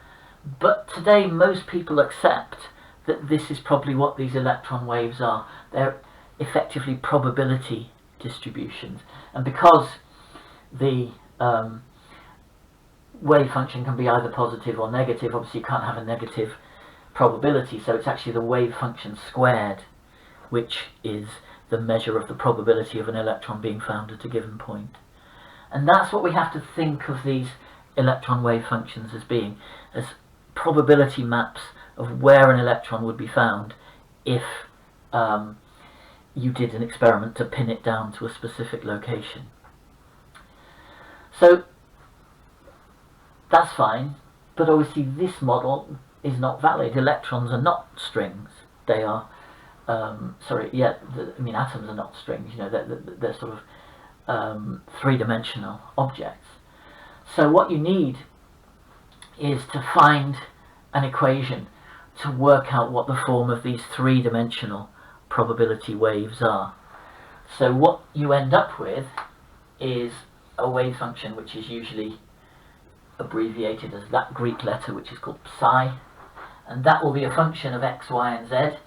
But today most people accept that this is probably what these electron waves are. They're effectively probability distributions. And because the wave function can be either positive or negative, obviously you can't have a negative probability, so it's actually the wave function squared, which is the measure of the probability of an electron being found at a given point. And that's what we have to think of these electron wave functions as being, as probability maps of where an electron would be found if you did an experiment to pin it down to a specific location. So that's fine, but obviously this model is not valid. Electrons are not strings. They are atoms are not strings. You know, they're sort of three-dimensional objects. So what you need is to find an equation to work out what the form of these three-dimensional probability waves are. So what you end up with is a wave function which is usually abbreviated as that Greek letter, which is called psi, and that will be a function of x, y, and z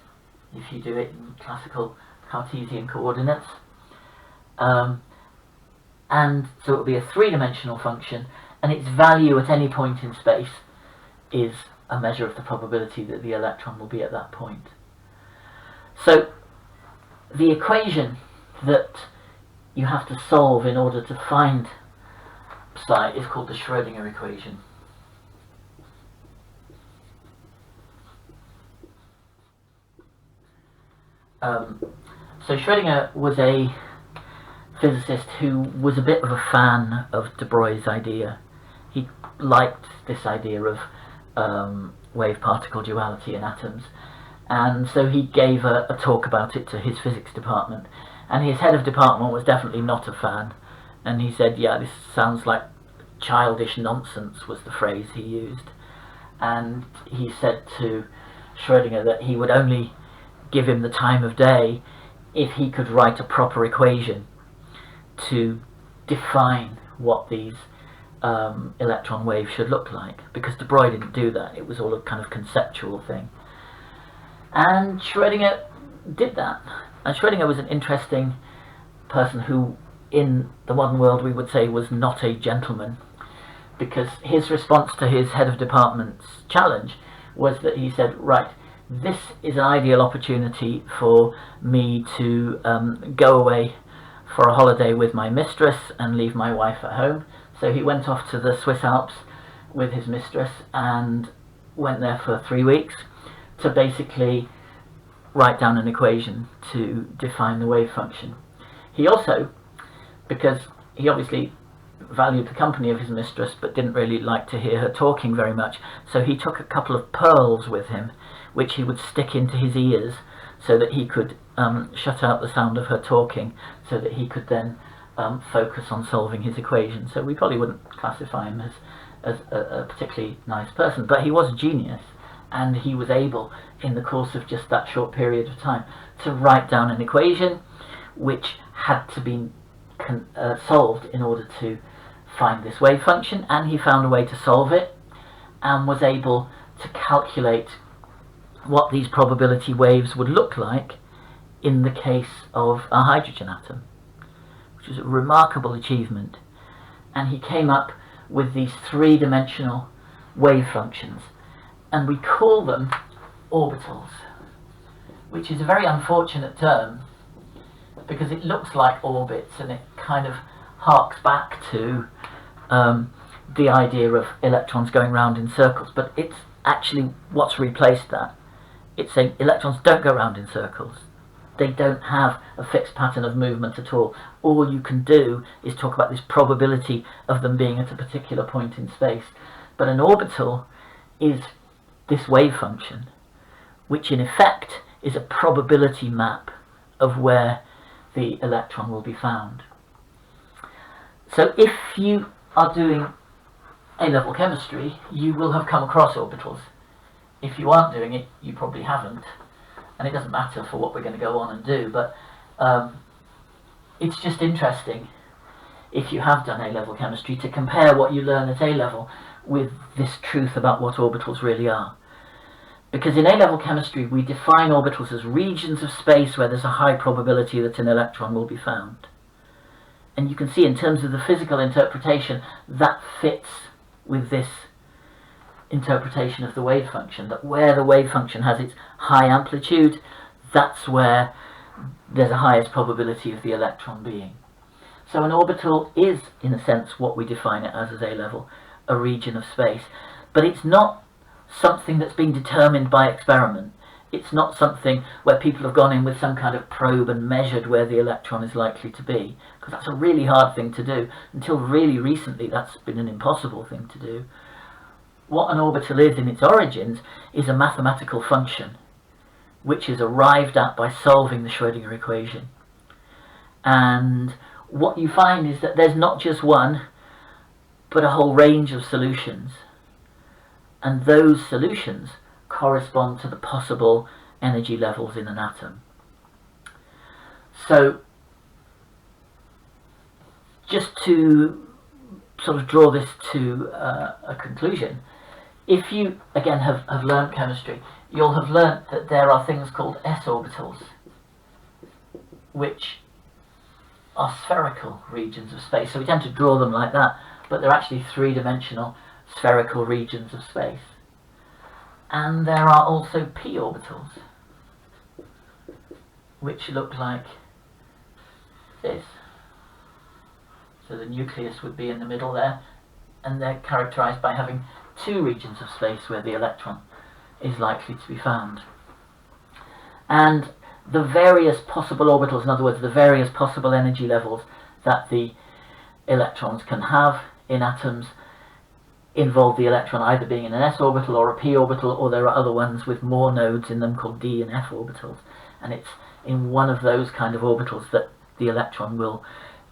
if you do it in classical Cartesian coordinates. And so it will be a three-dimensional function, and its value at any point in space is a measure of the probability that the electron will be at that point. So the equation that you have to solve in order to find psi is called the Schrödinger equation. So Schrödinger was a physicist who was a bit of a fan of de Broglie's idea. He liked this idea of wave-particle duality in atoms, and so he gave a talk about it to his physics department, and his head of department was definitely not a fan, and he said, yeah, this sounds like childish nonsense, was the phrase he used. And he said to Schrödinger that he would only give him the time of day if he could write a proper equation to define what these electron waves should look like, because de Broglie didn't do that. It was all a kind of conceptual thing, and Schrödinger did that. And Schrödinger was an interesting person who, in the modern world, we would say was not a gentleman, because his response to his head of department's challenge was that he said, right, this is an ideal opportunity for me to go away for a holiday with my mistress and leave my wife at home. So he went off to the Swiss Alps with his mistress and went there for 3 weeks to basically write down an equation to define the wave function. He also, because he obviously valued the company of his mistress but didn't really like to hear her talking very much, so he took a couple of pearls with him which he would stick into his ears so that he could shut out the sound of her talking, so that he could then focus on solving his equation. So we probably wouldn't classify him as a particularly nice person, but he was a genius, and he was able, in the course of just that short period of time, to write down an equation which had to be solved in order to find this wave function, and he found a way to solve it and was able to calculate what these probability waves would look like in the case of a hydrogen atom, which was a remarkable achievement. And he came up with these three-dimensional wave functions, and we call them orbitals, which is a very unfortunate term because it looks like orbits and it kind of harks back to the idea of electrons going round in circles, but it's actually what's replaced that it's saying electrons don't go round in circles. They don't have a fixed pattern of movement at all. All you can do is talk about this probability of them being at a particular point in space. But an orbital is this wave function, which in effect is a probability map of where the electron will be found. So if you are doing A-level chemistry, you will have come across orbitals. If you aren't doing it, you probably haven't. And it doesn't matter for what we're going to go on and do, but it's just interesting, if you have done A-level chemistry, to compare what you learn at A-level with this truth about what orbitals really are. Because in A-level chemistry we define orbitals as regions of space where there's a high probability that an electron will be found. And you can see in terms of the physical interpretation that fits with this interpretation of the wave function, that where the wave function has its high amplitude, that's where there's a highest probability of the electron being. So an orbital is, in a sense, what we define it as A-level, a region of space. But it's not something that's been determined by experiment. It's not something where people have gone in with some kind of probe and measured where the electron is likely to be, because that's a really hard thing to do. Until really recently, that's been an impossible thing to do. What an orbital is in its origins is a mathematical function, which is arrived at by solving the Schrödinger equation. And what you find is that there's not just one, but a whole range of solutions. And those solutions correspond to the possible energy levels in an atom. So, just to sort of draw this to a conclusion, if you, again, have learned chemistry, you'll have learnt that there are things called s orbitals, which are spherical regions of space. So we tend to draw them like that, but they're actually three-dimensional spherical regions of space. And there are also p orbitals, which look like this. So the nucleus would be in the middle there, and they're characterized by having two regions of space where the electron is likely to be found. And the various possible orbitals, in other words, the various possible energy levels that the electrons can have in atoms, involve the electron either being in an s orbital or a p orbital, or there are other ones with more nodes in them called d and f orbitals. And it's in one of those kind of orbitals that the electron will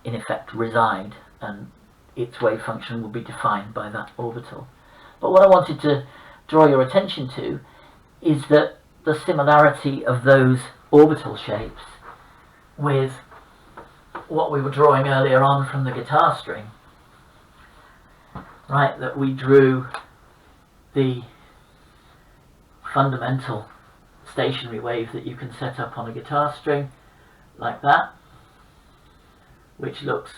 in effect reside, and its wave function will be defined by that orbital. But what I wanted to draw your attention to is that the similarity of those orbital shapes with what we were drawing earlier on from the guitar string, right, that we drew the fundamental stationary wave that you can set up on a guitar string like that, which looks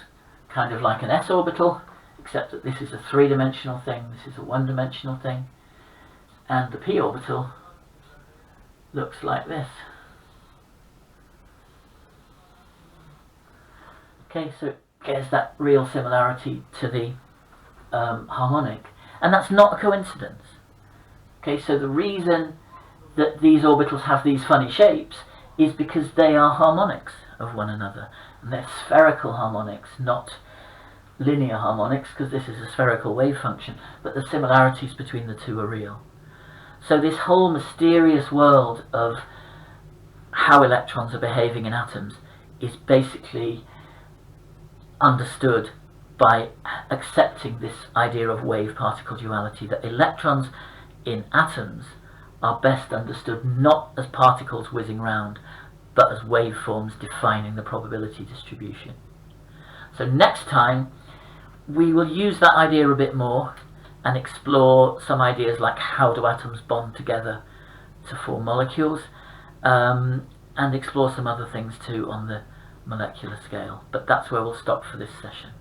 kind of like an s orbital, except that this is a three-dimensional thing, this is a one-dimensional thing, and the p orbital looks like this. Okay, so there's that real similarity to the harmonic, and that's not a coincidence. Okay, so the reason that these orbitals have these funny shapes is because they are harmonics of one another, and they're spherical harmonics, not linear harmonics, because this is a spherical wave function, but the similarities between the two are real. So this whole mysterious world of how electrons are behaving in atoms is basically understood by accepting this idea of wave-particle duality, that electrons in atoms are best understood not as particles whizzing round, but as waveforms defining the probability distribution. So next time we will use that idea a bit more and explore some ideas like how do atoms bond together to form molecules, and explore some other things too on the molecular scale. But that's where we'll stop for this session.